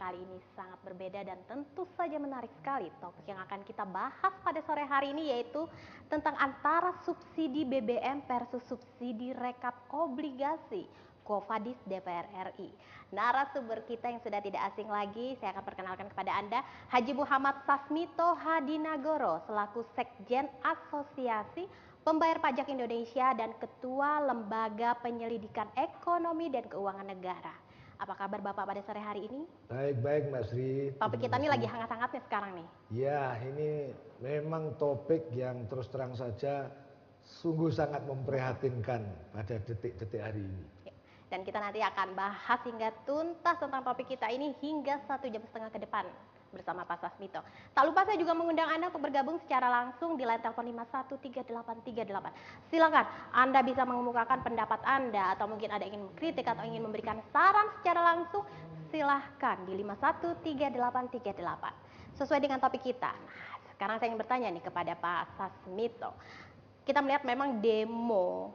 kali ini sangat berbeda dan tentu saja menarik sekali. Topik yang akan kita bahas pada sore hari ini yaitu tentang antara subsidi BBM versus subsidi rekap obligasi. Qovadis DPR RI. Narasumber kita yang sudah tidak asing lagi, saya akan perkenalkan kepada Anda Haji Muhammad Sasmito Hadinagoro selaku Sekjen Asosiasi Pembayar Pajak Indonesia dan Ketua Lembaga Penyelidikan Ekonomi dan Keuangan Negara. Apa kabar Bapak pada sore hari ini? Baik-baik Mas Ri. Topik kita ini lagi hangat-hangatnya sekarang nih. Ya, ini memang topik yang terus terang saja sungguh sangat memprihatinkan pada detik-detik hari ini. Dan kita nanti akan bahas hingga tuntas tentang topik kita ini hingga 1,5 jam ke depan bersama Pak Sasmito. Tak lupa saya juga mengundang Anda untuk bergabung secara langsung di line telepon 513838. Silakan Anda bisa mengemukakan pendapat Anda atau mungkin ada ingin mengkritik atau ingin memberikan saran secara langsung, silahkan di 513838. Sesuai dengan topik kita. Nah, sekarang saya ingin bertanya nih kepada Pak Sasmito. Kita melihat memang demo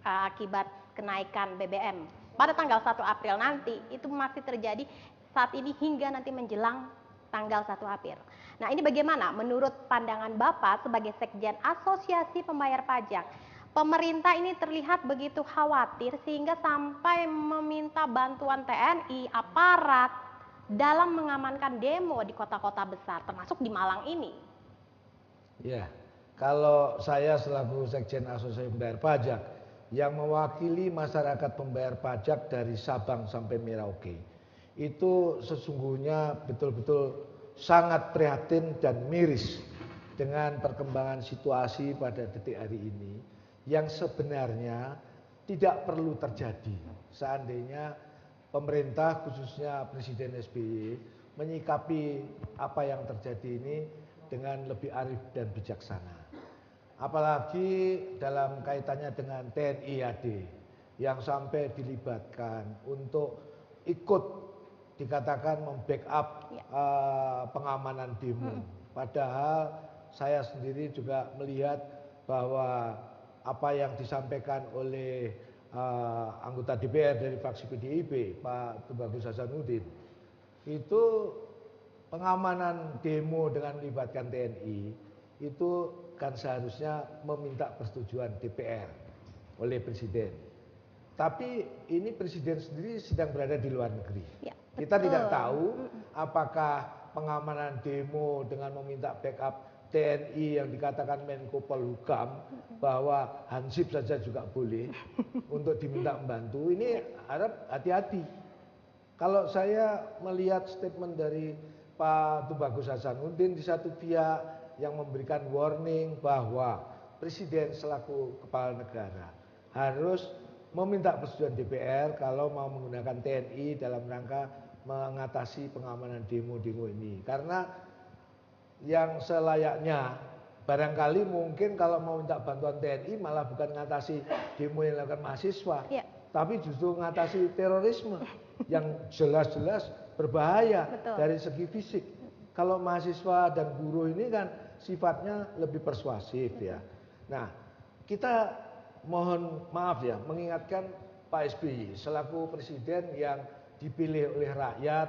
akibat kenaikan BBM pada tanggal 1 April nanti itu masih terjadi saat ini hingga nanti menjelang tanggal 1 April. Nah, ini bagaimana menurut pandangan Bapak sebagai Sekjen Asosiasi Pembayar Pajak? Pemerintah ini terlihat begitu khawatir sehingga sampai meminta bantuan TNI, aparat dalam mengamankan demo di kota-kota besar termasuk di Malang ini. Ya, kalau saya selaku Sekjen Asosiasi Pembayar Pajak yang mewakili masyarakat pembayar pajak dari Sabang sampai Merauke, itu sesungguhnya betul-betul sangat prihatin dan miris dengan perkembangan situasi pada detik hari ini yang sebenarnya tidak perlu terjadi seandainya pemerintah khususnya Presiden SBY menyikapi apa yang terjadi ini dengan lebih arif dan bijaksana. Apalagi dalam kaitannya dengan TNI AD yang sampai dilibatkan untuk ikut dikatakan membackup pengamanan demo. Padahal saya sendiri juga melihat bahwa apa yang disampaikan oleh anggota DPR dari fraksi PDIP, Pak Tubagus Hasanuddin, itu pengamanan demo dengan melibatkan TNI itu kan seharusnya meminta persetujuan DPR oleh Presiden. Tapi ini Presiden sendiri sedang berada di luar negeri. Ya, kita tidak tahu apakah pengamanan demo dengan meminta backup TNI yang dikatakan Menko Polhukam bahwa Hansip saja juga boleh untuk diminta membantu. Ini harap hati-hati. Kalau saya melihat statement dari Pak Tubagus Hasanuddin di satu pihak yang memberikan warning bahwa Presiden selaku kepala negara harus meminta persetujuan DPR kalau mau menggunakan TNI dalam rangka mengatasi pengamanan demo-demo ini. Karena yang selayaknya barangkali mungkin kalau mau minta bantuan TNI malah bukan mengatasi demo yang dilakukan mahasiswa, tapi justru mengatasi terorisme yang jelas-jelas berbahaya dari segi fisik. Kalau mahasiswa dan buruh ini kan sifatnya lebih persuasif ya. Nah, kita mohon maaf ya mengingatkan Pak SBY selaku presiden yang dipilih oleh rakyat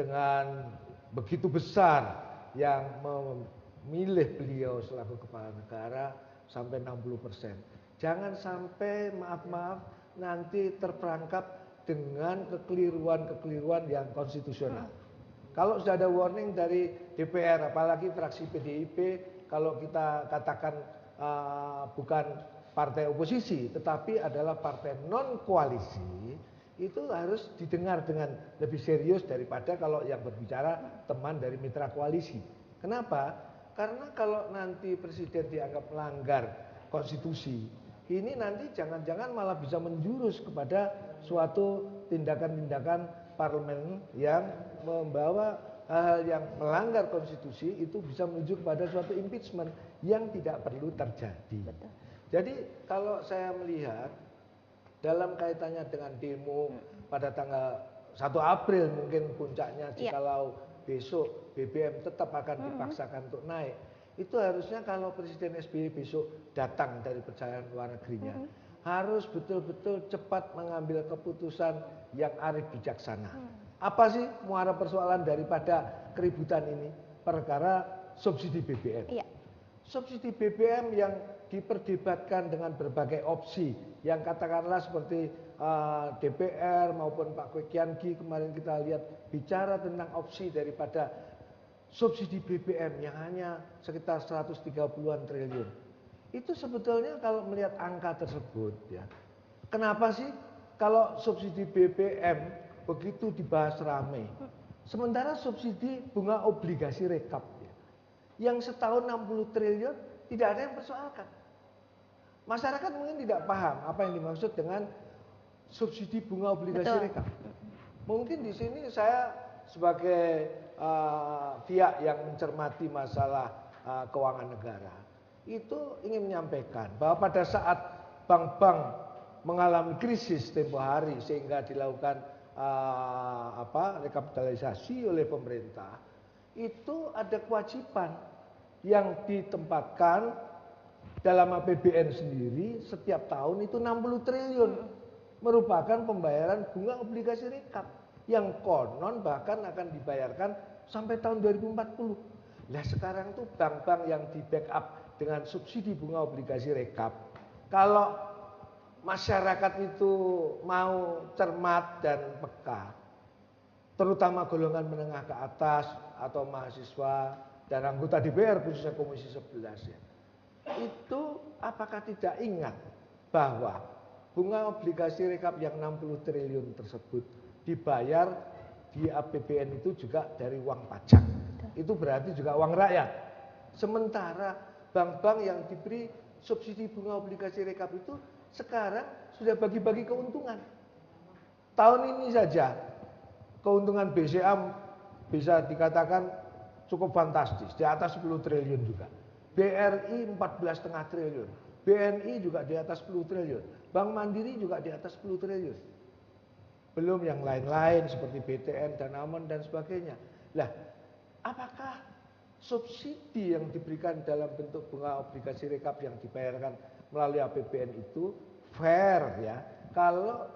dengan begitu besar yang memilih beliau selaku kepala negara sampai 60%. Jangan sampai maaf-maaf nanti terperangkap dengan kekeliruan-kekeliruan yang konstitusional. Kalau sudah ada warning dari DPR, apalagi fraksi PDIP, kalau kita katakan bukan partai oposisi, tetapi adalah partai non koalisi, itu harus didengar dengan lebih serius daripada kalau yang berbicara teman dari mitra koalisi. Kenapa? Karena kalau nanti Presiden dianggap melanggar konstitusi, ini nanti jangan-jangan malah bisa menjurus kepada suatu tindakan-tindakan parlemen yang membawa hal-hal yang melanggar konstitusi itu bisa menuju kepada suatu impeachment yang tidak perlu terjadi. Betul. Jadi kalau saya melihat dalam kaitannya dengan demo pada tanggal 1 April mungkin puncaknya jikalau besok BBM tetap akan dipaksakan untuk naik. Itu harusnya kalau Presiden SBY besok datang dari perjalanan luar negerinya harus betul-betul cepat mengambil keputusan yang arif bijaksana. Apa sih muara persoalan daripada keributan ini? Perkara subsidi BBM. Iya. Subsidi BBM yang diperdebatkan dengan berbagai opsi, yang katakanlah seperti DPR maupun Pak Kwi Kiangi kemarin kita lihat bicara tentang opsi daripada subsidi BBM yang hanya sekitar 130-an triliun. Itu sebetulnya kalau melihat angka tersebut ya, kenapa sih kalau subsidi BBM begitu dibahas ramai, sementara subsidi bunga obligasi rekap ya, yang setahun 60 triliun tidak ada yang persoalkan. Masyarakat mungkin tidak paham apa yang dimaksud dengan subsidi bunga obligasi Betul. rekap. Mungkin di sini saya sebagai pihak yang mencermati masalah keuangan negara itu ingin menyampaikan bahwa pada saat bank-bank mengalami krisis tempo hari sehingga dilakukan rekapitalisasi oleh pemerintah, itu ada kewajiban yang ditempatkan dalam APBN sendiri setiap tahun itu 60 triliun merupakan pembayaran bunga obligasi rekap yang konon bahkan akan dibayarkan sampai tahun 2040. Nah sekarang tuh bank-bank yang di backup dengan subsidi bunga obligasi rekap, kalau masyarakat itu mau cermat dan peka, terutama golongan menengah ke atas atau mahasiswa dan anggota DPR khususnya Komisi 11 ya, itu apakah tidak ingat bahwa bunga obligasi rekap yang 60 triliun tersebut dibayar di APBN itu juga dari uang pajak. Itu berarti juga uang rakyat. Sementara bank-bank yang diberi subsidi bunga obligasi rekap itu sekarang sudah bagi-bagi keuntungan. Tahun ini saja keuntungan BCA bisa dikatakan cukup fantastis, di atas 10 triliun juga. BRI 14,5 triliun, BNI juga di atas 10 triliun, Bank Mandiri juga di atas 10 triliun. Belum yang lain-lain seperti BTN, Danamon dan sebagainya. Lah, apakah subsidi yang diberikan dalam bentuk bunga obligasi rekap yang dibayarkan melalui APBN itu fair ya? Kalau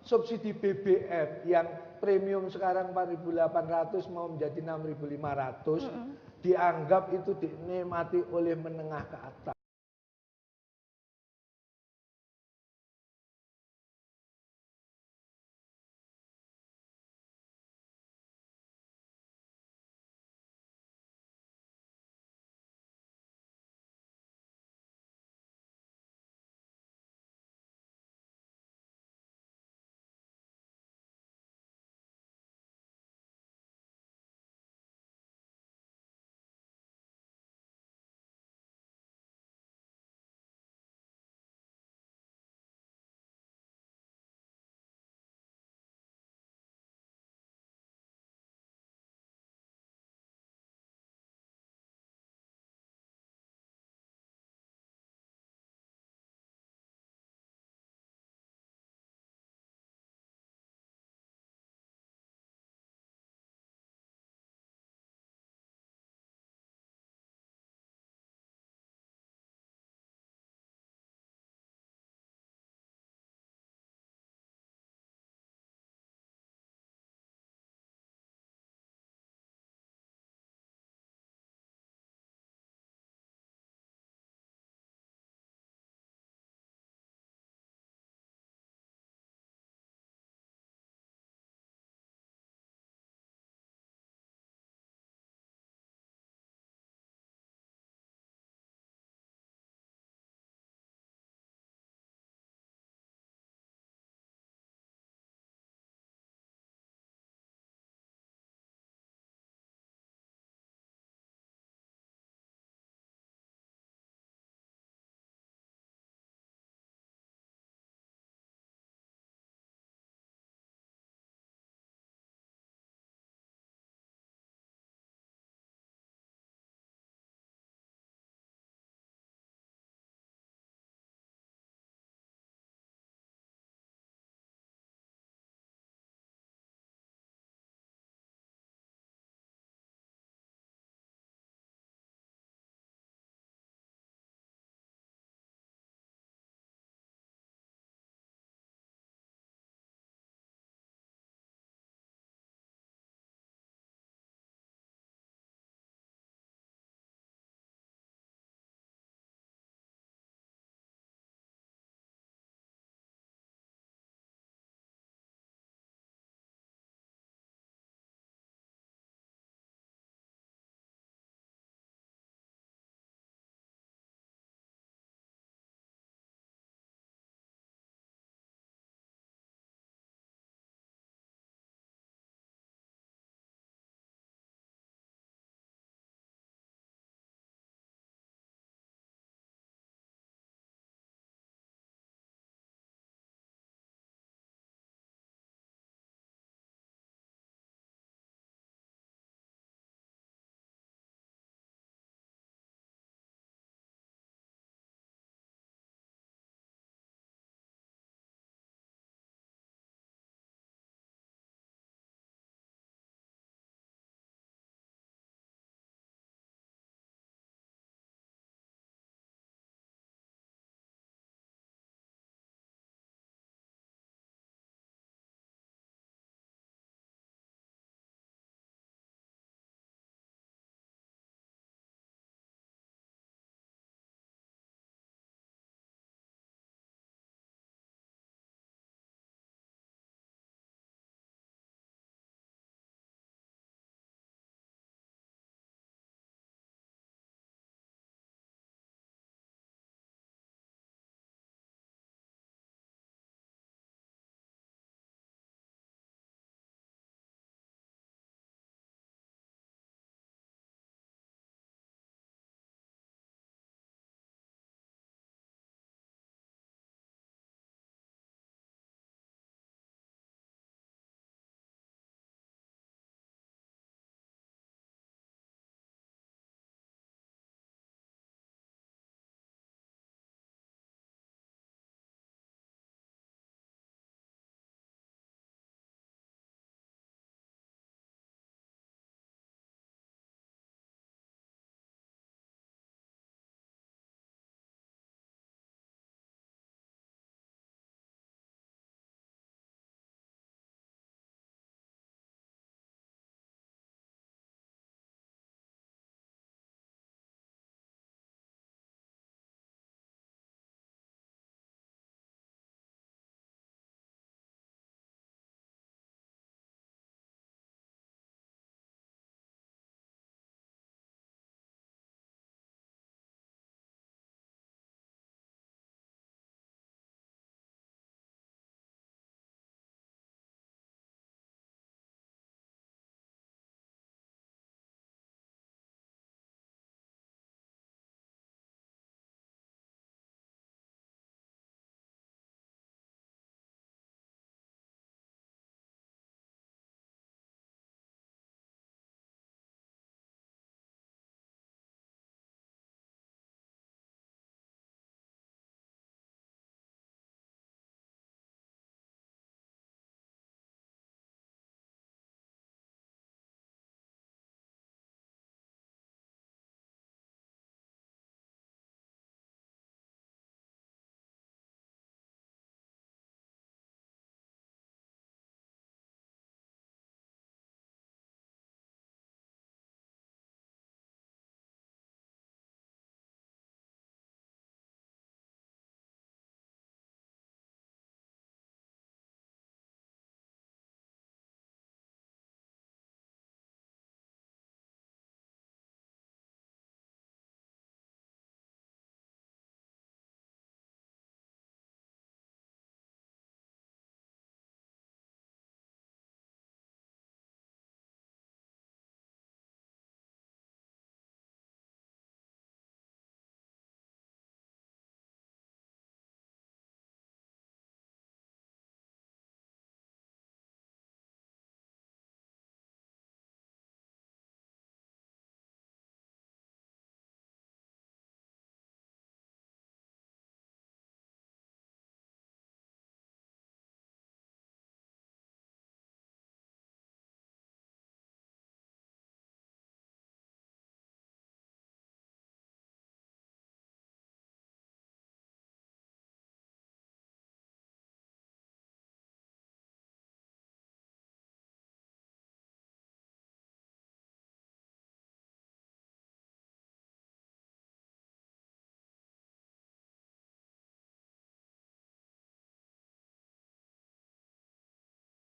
subsidi BBM yang premium sekarang 4.800 mau menjadi 6.500 dianggap itu dinikmati oleh menengah ke atas.